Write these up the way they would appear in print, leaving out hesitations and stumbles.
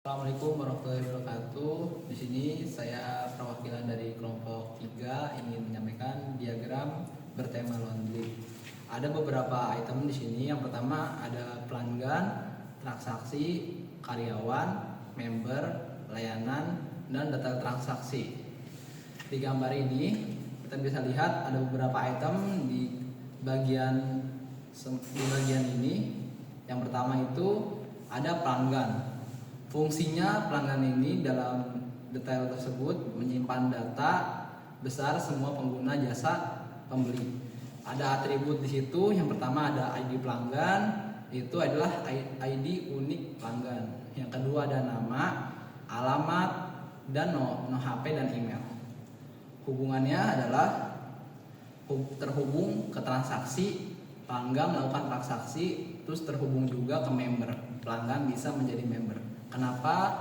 Assalamualaikum warahmatullahi wabarakatuh. Di sini saya perwakilan dari kelompok 3 ingin menyampaikan diagram bertema laundry. Ada beberapa item di sini. Yang pertama ada pelanggan, transaksi, karyawan, member, layanan, dan data transaksi. Di gambar ini kita bisa lihat ada beberapa item di bagian ini. Yang pertama itu ada pelanggan. Fungsinya pelanggan ini dalam detail tersebut menyimpan data besar semua pengguna jasa pembeli. Ada atribut di situ. Yang pertama ada ID pelanggan, itu adalah ID unik pelanggan. Yang kedua ada nama, alamat, dan no HP dan email. Hubungannya adalah terhubung ke transaksi, pelanggan melakukan transaksi, terus terhubung juga ke member. Pelanggan bisa menjadi member. Kenapa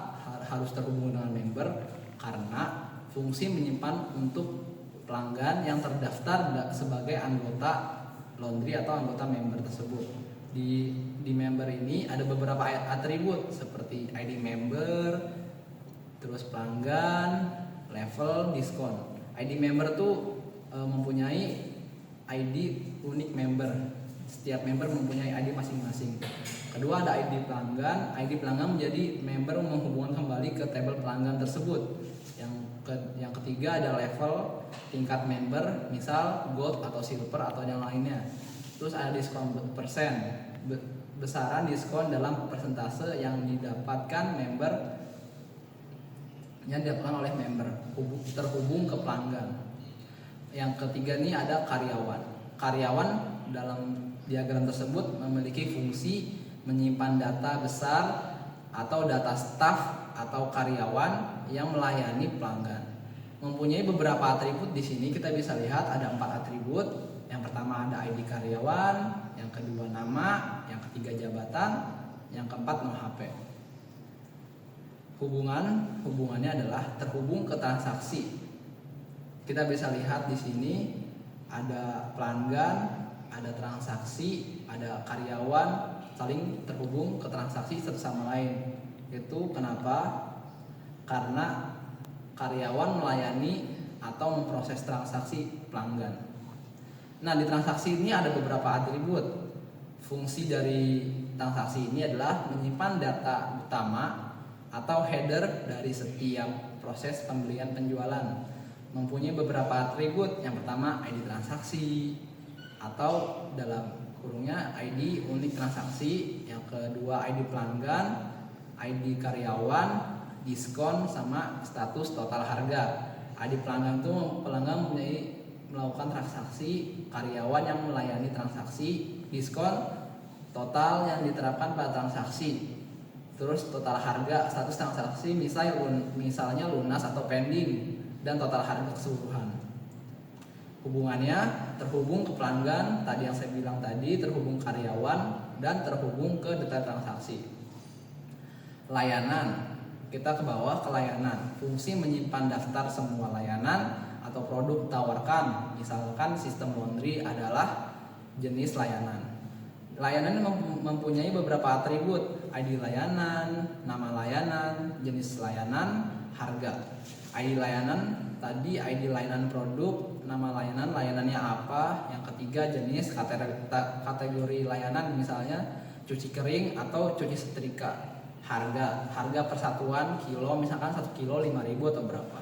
harus terhubung dengan member? Karena fungsi menyimpan untuk pelanggan yang terdaftar sebagai anggota laundry atau anggota member tersebut. Di member ini ada beberapa atribut seperti ID member, terus pelanggan, level, diskon. ID member tuh mempunyai ID unik member. Setiap member mempunyai ID masing-masing. Kedua ada ID pelanggan. ID pelanggan menjadi member menghubungkan kembali ke tabel pelanggan tersebut. Yang ketiga ada level, tingkat member, misal gold atau silver atau yang lainnya. Terus ada diskon persen, besaran diskon dalam persentase yang didapatkan oleh member terhubung ke pelanggan. Yang ketiga ini ada karyawan. Karyawan dalam diagram tersebut memiliki fungsi menyimpan data besar atau data staf atau karyawan yang melayani pelanggan. Mempunyai beberapa atribut. Di sini kita bisa lihat ada 4 atribut. Yang pertama ada ID karyawan, yang kedua nama, yang ketiga jabatan, yang keempat nomor HP. Hubungannya adalah terhubung ke transaksi. Kita bisa lihat di sini ada pelanggan, ada transaksi, ada karyawan saling terhubung ke transaksi satu sama lain. Itu kenapa? Karena karyawan melayani atau memproses transaksi pelanggan. Nah, di transaksi ini ada beberapa atribut. Fungsi dari transaksi ini adalah menyimpan data utama atau header dari setiap proses pembelian penjualan. Mempunyai beberapa atribut. Yang pertama ID transaksi atau dalam kurungnya ID unik transaksi. Yang kedua ID pelanggan, ID karyawan, diskon, sama status total harga. ID pelanggan itu pelanggan melakukan transaksi, karyawan yang melayani transaksi, diskon total yang diterapkan pada transaksi, terus total harga, status transaksi misalnya lunas atau pending, dan total harga keseluruhan. Hubungannya terhubung ke pelanggan, tadi yang saya bilang tadi, terhubung karyawan, dan terhubung ke data transaksi. Layanan, kita ke bawah ke layanan. Fungsi menyimpan daftar semua layanan atau produk tawarkan. Misalkan sistem laundry adalah jenis layanan. Layanan mempunyai beberapa atribut. ID layanan, nama layanan, jenis layanan, harga. ID layanan tadi ID layanan produk, nama layanan, layanannya apa. Yang ketiga jenis kategori layanan, misalnya cuci kering atau cuci setrika. Harga persatuan kilo, misalkan 1 kilo 5.000 atau berapa.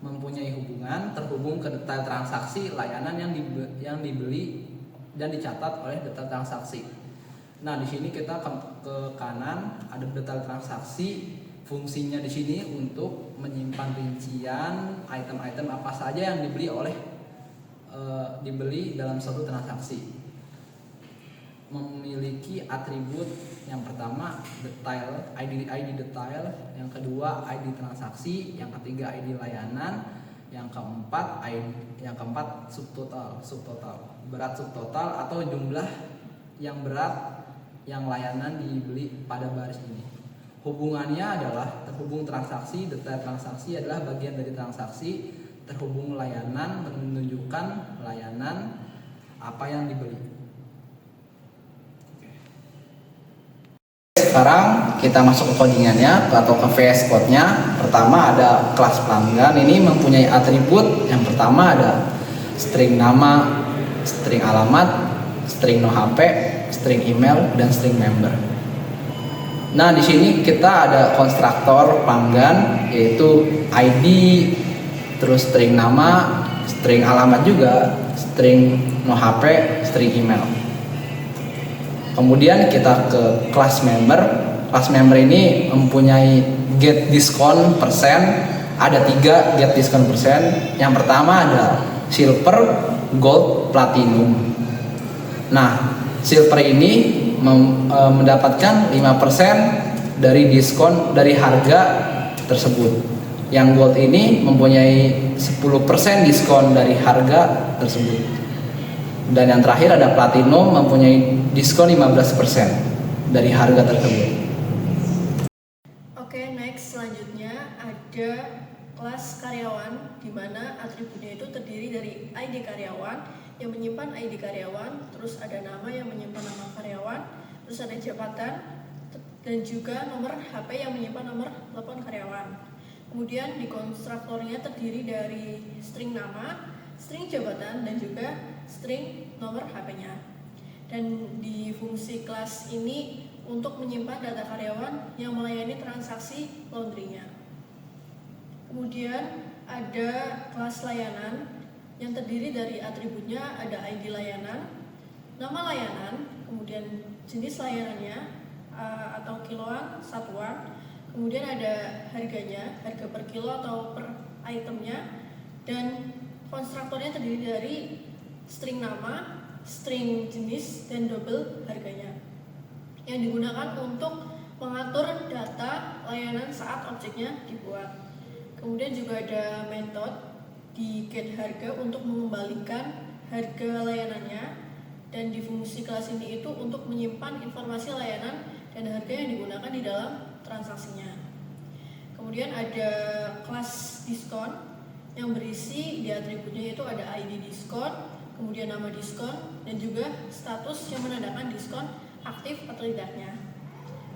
Mempunyai hubungan terhubung ke detail transaksi layanan yang dibeli dan dicatat oleh detail transaksi. Nah, di sini kita ke kanan ada detail transaksi. Fungsinya di sini untuk menyimpan rincian item-item apa saja yang dibeli dalam suatu transaksi. Memiliki atribut yang pertama detail, ID detail, yang kedua ID transaksi, yang ketiga ID layanan, yang keempat subtotal, berat subtotal atau jumlah yang berat yang layanan dibeli pada baris ini. Hubungannya adalah terhubung transaksi, detail transaksi adalah bagian dari transaksi, terhubung layanan menunjukkan layanan apa yang dibeli. sekarang kita masuk ke codingannya atau ke VS Code-nya. Pertama ada kelas pelanggan, ini mempunyai atribut. Yang pertama ada string nama, string alamat, string no HP, string email, dan string member. Nah, di sini kita ada konstruktor pelanggan yaitu ID, terus string nama, string alamat juga, string no HP, string email. Kemudian kita ke kelas member. Kelas member ini mempunyai get diskon persen. Ada 3 get diskon persen. Yang pertama ada silver, gold, platinum. Nah, silver ini mendapatkan 5% dari diskon dari harga tersebut. Yang gold ini mempunyai 10% diskon dari harga tersebut. Dan yang terakhir ada platinum mempunyai diskon 15% dari harga tersebut. Oke, next selanjutnya ada kelas karyawan, di mana atributnya itu terdiri dari ID karyawan yang menyimpan ID karyawan, terus ada nama yang menyimpan nama karyawan, terus ada jabatan dan juga nomor HP yang menyimpan nomor telepon karyawan. Kemudian di konstruktornya terdiri dari string nama, string jabatan, dan juga string nomor HP-nya. Dan di fungsi kelas ini untuk menyimpan data karyawan yang melayani transaksi laundry-nya. Kemudian ada kelas layanan yang terdiri dari atributnya ada ID layanan, nama layanan, kemudian jenis layanannya atau kiloan, satuan, kemudian ada harganya, harga per kilo atau per itemnya, dan konstruktornya terdiri dari string nama, string jenis, dan double harganya yang digunakan untuk mengatur data layanan saat objeknya dibuat. Kemudian juga ada metode di get harga untuk mengembalikan harga layanannya, dan di fungsi kelas ini itu untuk menyimpan informasi layanan dan harga yang digunakan di dalam transaksinya. Kemudian ada kelas diskon yang berisi di atributnya itu ada ID diskon, kemudian nama diskon, dan juga status yang menandakan diskon aktif atau tidaknya.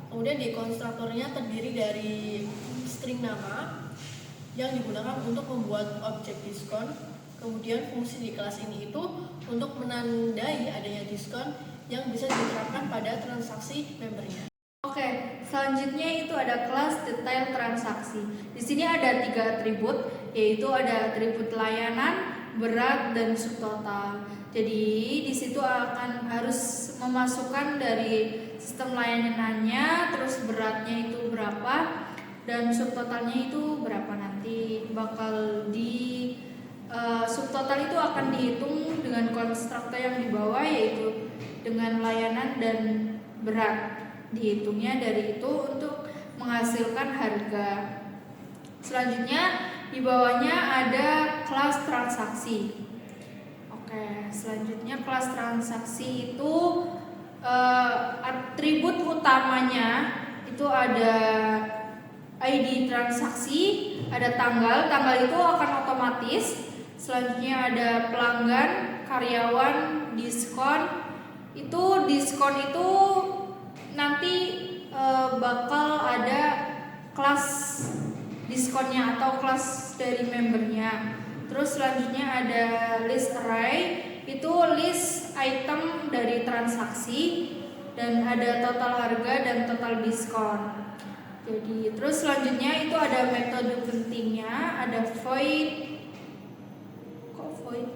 Kemudian di konstruktornya terdiri dari string nama yang digunakan untuk membuat objek diskon. Kemudian fungsi di kelas ini itu untuk menandai adanya diskon yang bisa diterapkan pada transaksi membernya. Oke, selanjutnya itu ada kelas detail transaksi. Di sini ada 3 atribut, yaitu ada atribut layanan, berat, dan subtotal. Jadi di situ akan harus memasukkan dari sistem layanannya, terus beratnya itu berapa, dan subtotalnya itu berapa nanti. Bakal di subtotal itu akan dihitung dengan konstruktor yang di bawah, yaitu dengan layanan dan berat. Dihitungnya dari itu untuk menghasilkan harga. Selanjutnya di bawahnya ada kelas transaksi. Oke, selanjutnya kelas transaksi itu atribut utamanya itu ada ID transaksi, ada tanggal itu akan otomatis. Selanjutnya ada pelanggan, karyawan, diskon. Diskon itu nanti bakal ada kelas diskonnya atau kelas dari membernya. Terus selanjutnya ada list array, itu list item dari transaksi, dan ada total harga dan total diskon. Jadi terus selanjutnya itu ada metode pentingnya, ada void. Kok void?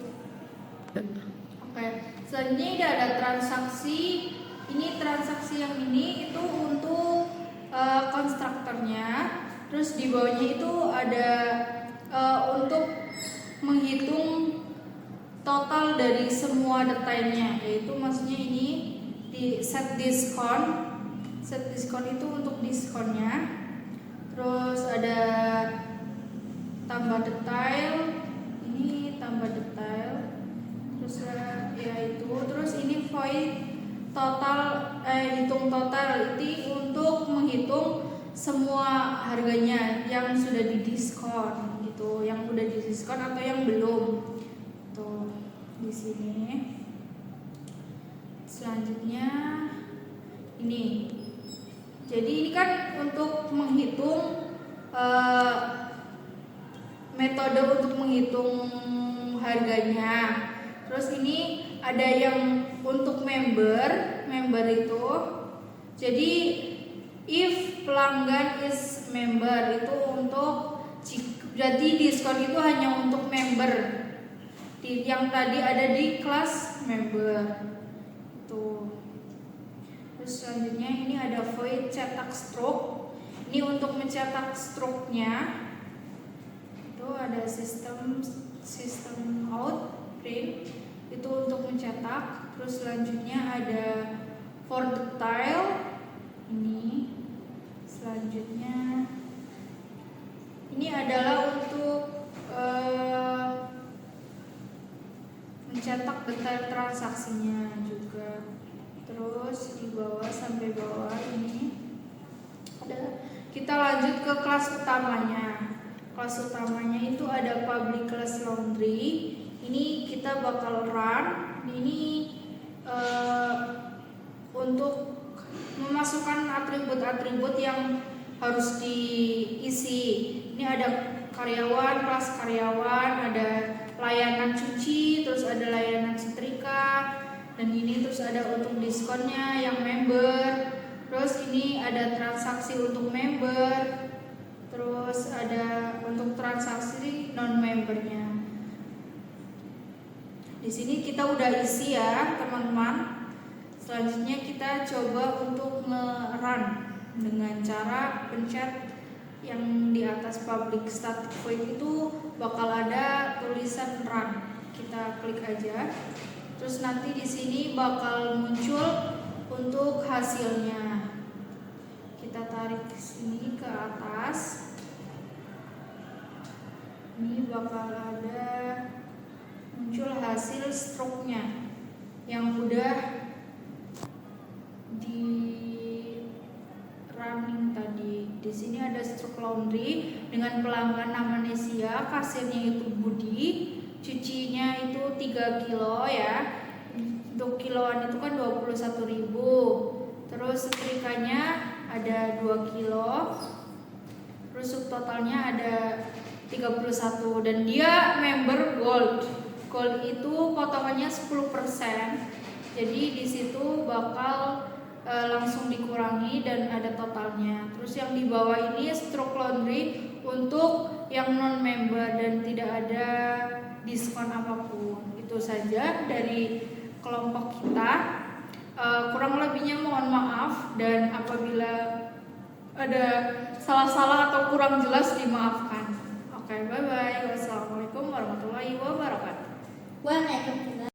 Oke, selanjutnya ini ada transaksi. Ini transaksi yang ini itu untuk konstruktornya. Terus di bawahnya itu ada untuk menghitung total dari semua detailnya, yaitu maksudnya ini di set diskon. Set diskon itu untuk diskonnya. Terus ada tambah detail, ini tambah detail. Terus ya itu. Terus ini void total, hitung total itu untuk menghitung semua harganya yang sudah didiskon gitu, yang udah didiskon atau yang belum. Tuh di sini. Selanjutnya ini Jadi ini kan untuk menghitung metode untuk menghitung harganya. Terus ini ada yang untuk member itu. Jadi if pelanggan is member itu untuk, jadi diskon itu hanya untuk member. Yang tadi ada di kelas member. Tuh. Terus selanjutnya ini ada void cetak stroke. Ini untuk mencetak stroke-nya. Itu ada sistem out print itu untuk mencetak. Terus selanjutnya ada for the tile ini. Selanjutnya ini adalah untuk mencetak detail transaksinya juga. Terus di bawah sampai bawah ini ada. Kita lanjut ke kelas utamanya. Kelas utamanya itu ada public class laundry. Ini kita bakal run. Ini untuk memasukkan atribut-atribut yang harus diisi. Ini ada karyawan, kelas karyawan, ada layanan cuci, terus ada layanan setrika, dan ini terus ada untuk diskonnya yang member. Terus ini ada transaksi untuk member, terus ada untuk transaksi non membernya. Di sini kita udah isi ya teman-teman. Selanjutnya kita coba untuk nge-run dengan cara pencet yang di atas public static void itu bakal ada tulisan run. Kita klik aja. Terus nanti di sini bakal muncul untuk hasilnya. Kita tarik ke sini ke atas. Ini bakal ada muncul hasil stroke-nya yang udah di running tadi. Di sini ada stroke laundry dengan pelanggan nama Nesia, kasirnya itu Budi, cucinya itu 3 kilo ya. Untuk kiloan itu kan 21.000. Terus setrikanya ada 2 kilo. Terus subtotalnya ada 31 dan dia member gold. Gold itu potongannya 10%. Jadi di situ bakal langsung dikurangi dan ada totalnya. Terus yang di bawah ini stroke laundry untuk yang non member dan tidak ada diskon apapun. Itu saja dari kelompok kita. Kurang lebihnya mohon maaf, dan apabila ada salah-salah atau kurang jelas dimaafkan. Oke, bye bye. Wassalamualaikum warahmatullahi wabarakatuh. Waalaikumsalam.